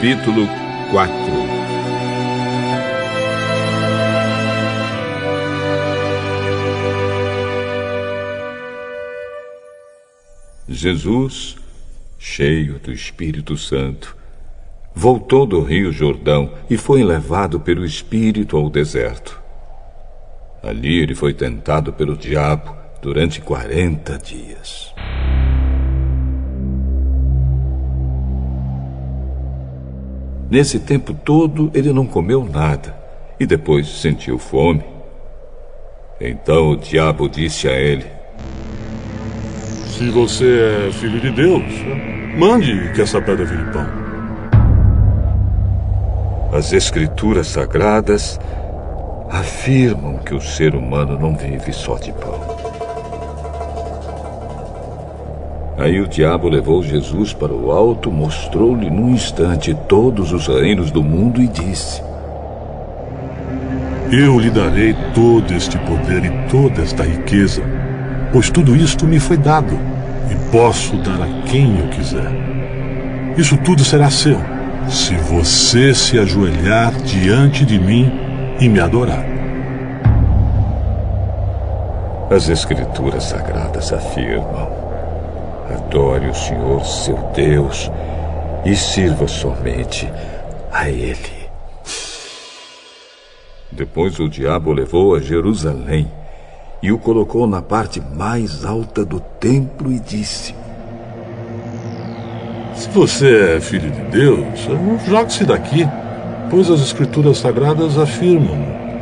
Capítulo 4. Jesus, cheio do Espírito Santo, voltou do Rio Jordão e foi levado pelo Espírito ao deserto. Ali ele foi tentado pelo diabo durante 40 dias. Nesse tempo todo ele não comeu nada e depois sentiu fome. Então o diabo disse a ele: Se você é filho de Deus, mande que essa pedra vire pão. As Escrituras Sagradas afirmam que o ser humano não vive só de pão. Aí o diabo levou Jesus para o alto, mostrou-lhe num instante todos os reinos do mundo e disse: Eu lhe darei todo este poder e toda esta riqueza, pois tudo isto me foi dado, e posso dar a quem eu quiser. Isso tudo será seu, se você se ajoelhar diante de mim e me adorar. As Escrituras Sagradas afirmam: adore o Senhor, seu Deus, e sirva somente a Ele. Depois o diabo o levou a Jerusalém e o colocou na parte mais alta do templo e disse: Se você é filho de Deus, jogue-se daqui, pois as Escrituras Sagradas afirmam: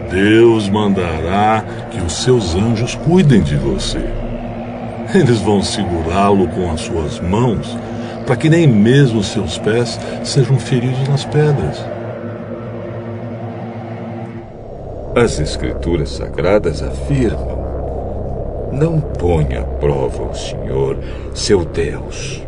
Deus mandará que os seus anjos cuidem de você. Eles vão segurá-lo com as suas mãos, para que nem mesmo seus pés sejam feridos nas pedras. As Escrituras Sagradas afirmam: não ponha à prova o Senhor, seu Deus.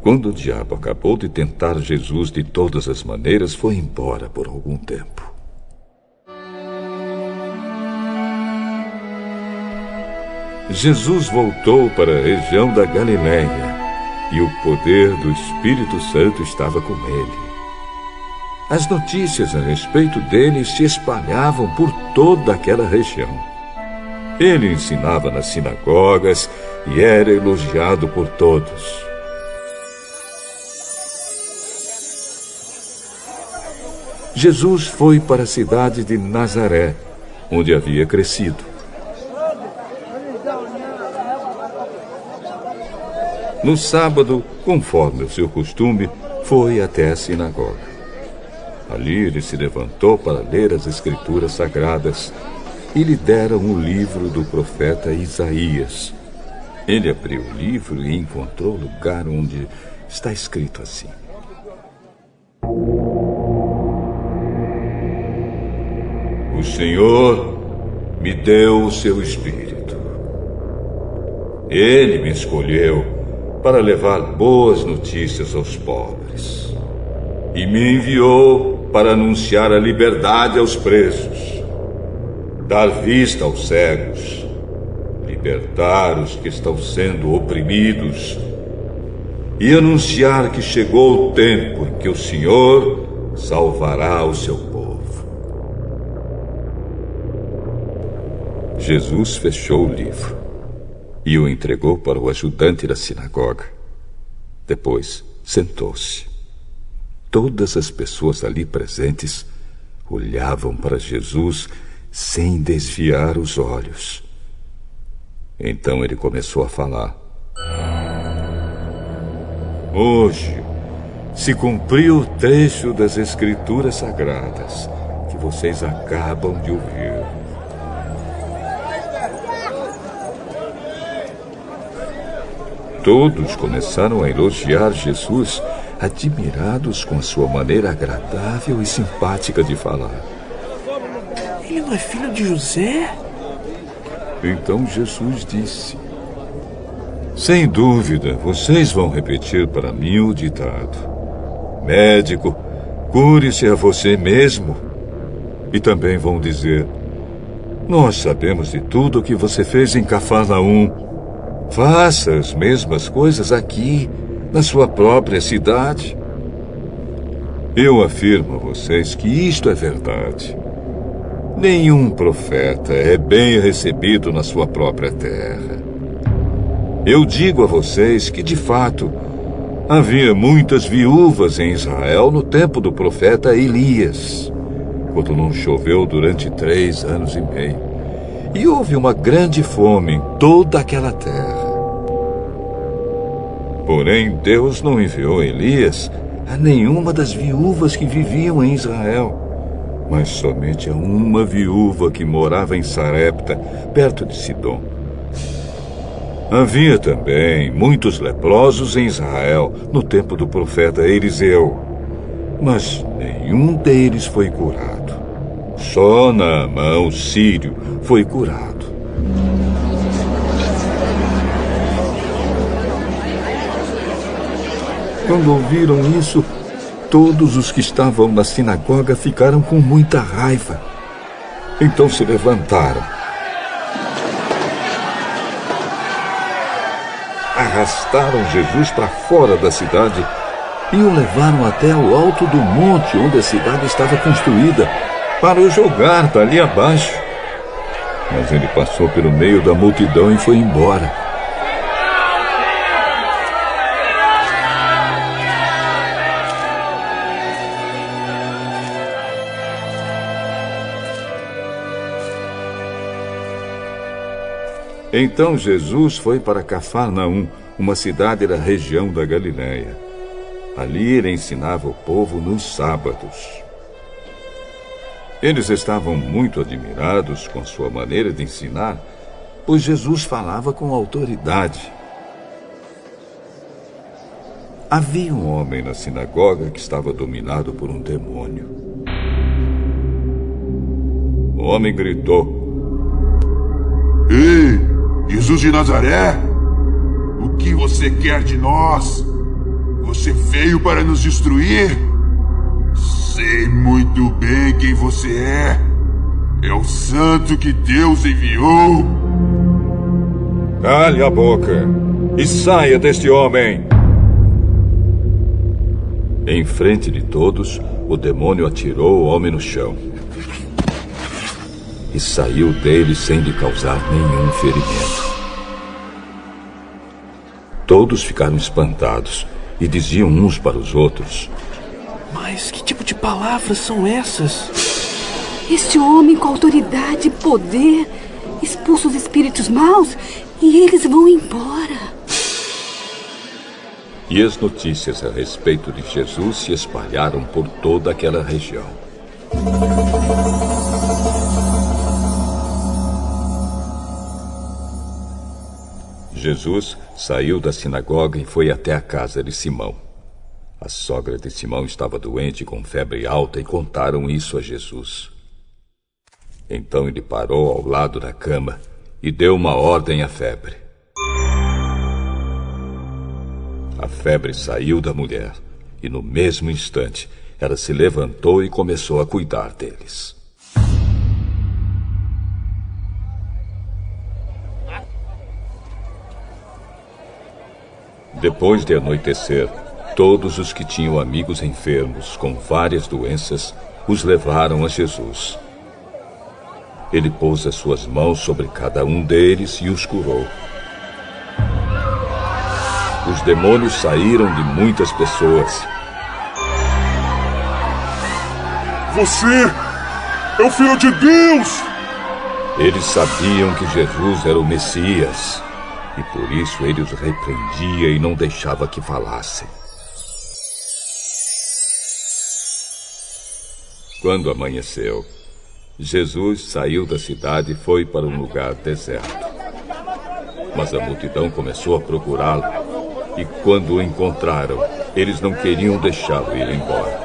Quando o diabo acabou de tentar Jesus de todas as maneiras, foi embora por algum tempo. Jesus voltou para a região da Galiléia e o poder do Espírito Santo estava com ele. As notícias a respeito dele se espalhavam por toda aquela região. Ele ensinava nas sinagogas e era elogiado por todos. Jesus foi para a cidade de Nazaré, onde havia crescido. No sábado, conforme o seu costume, foi até a sinagoga. Ali ele se levantou para ler as Escrituras Sagradas e lhe deram o livro do profeta Isaías. Ele abriu o livro e encontrou o lugar onde está escrito assim: O Senhor me deu o seu Espírito. Ele me escolheu para levar boas notícias aos pobres, e me enviou para anunciar a liberdade aos presos, dar vista aos cegos, libertar os que estão sendo oprimidos e anunciar que chegou o tempo em que o Senhor salvará o seu povo. Jesus fechou o livro e o entregou para o ajudante da sinagoga. Depois, sentou-se. Todas as pessoas ali presentes olhavam para Jesus sem desviar os olhos. Então ele começou a falar: Hoje se cumpriu o trecho das Escrituras Sagradas que vocês acabam de ouvir. Todos começaram a elogiar Jesus, admirados com a sua maneira agradável e simpática de falar. Ele não é filho de José? Então Jesus disse: Sem dúvida, vocês vão repetir para mim o ditado: Médico, cure-se a você mesmo. E também vão dizer: Nós sabemos de tudo o que você fez em Cafarnaum. Faça as mesmas coisas aqui, na sua própria cidade. Eu afirmo a vocês que isto é verdade. Nenhum profeta é bem recebido na sua própria terra. Eu digo a vocês que, de fato, havia muitas viúvas em Israel no tempo do profeta Elias, quando não choveu durante 3 anos e meio, e houve uma grande fome em toda aquela terra. Porém, Deus não enviou Elias a nenhuma das viúvas que viviam em Israel, mas somente a uma viúva que morava em Sarepta, perto de Sidom. Havia também muitos leprosos em Israel no tempo do profeta Eliseu, mas nenhum deles foi curado. Só Naamã, o sírio, foi curado. Quando ouviram isso, todos os que estavam na sinagoga ficaram com muita raiva. Então se levantaram, arrastaram Jesus para fora da cidade e o levaram até o alto do monte onde a cidade estava construída, para o jogar dali abaixo. Mas ele passou pelo meio da multidão e foi embora. Então Jesus foi para Cafarnaum, uma cidade da região da Galileia. Ali ele ensinava o povo nos sábados. Eles estavam muito admirados com sua maneira de ensinar, pois Jesus falava com autoridade. Havia um homem na sinagoga que estava dominado por um demônio. O homem gritou: Ei, Jesus de Nazaré, o que você quer de nós? Você veio para nos destruir? Sei muito bem quem você é. É o santo que Deus enviou. Cale a boca e saia deste homem. Em frente de todos, o demônio atirou o homem no chão e saiu dele sem lhe causar nenhum ferimento. Todos ficaram espantados e diziam uns para os outros: Mas que tipo de palavras são essas? Este homem com autoridade e poder expulsa os espíritos maus e eles vão embora. E as notícias a respeito de Jesus se espalharam por toda aquela região. Jesus saiu da sinagoga e foi até a casa de Simão. A sogra de Simão estava doente com febre alta e contaram isso a Jesus. Então ele parou ao lado da cama e deu uma ordem à febre. A febre saiu da mulher e no mesmo instante ela se levantou e começou a cuidar deles. Depois de anoitecer, todos os que tinham amigos enfermos com várias doenças os levaram a Jesus. Ele pôs as suas mãos sobre cada um deles e os curou. Os demônios saíram de muitas pessoas. Você é o Filho de Deus! Eles sabiam que Jesus era o Messias. E por isso ele os repreendia e não deixava que falassem. Quando amanheceu, Jesus saiu da cidade e foi para um lugar deserto. Mas a multidão começou a procurá-lo, e quando o encontraram, eles não queriam deixá-lo ir embora.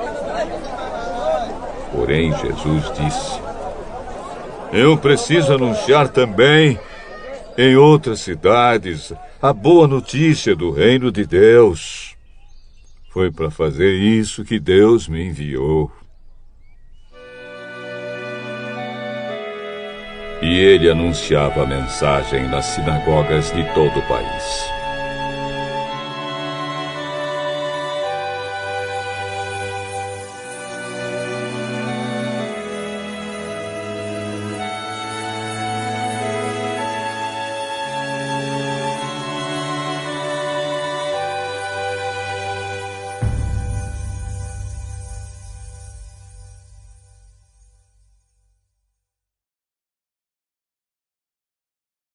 Porém, Jesus disse: Eu preciso anunciar também em outras cidades a boa notícia do reino de Deus. Foi para fazer isso que Deus me enviou. E ele anunciava a mensagem nas sinagogas de todo o país.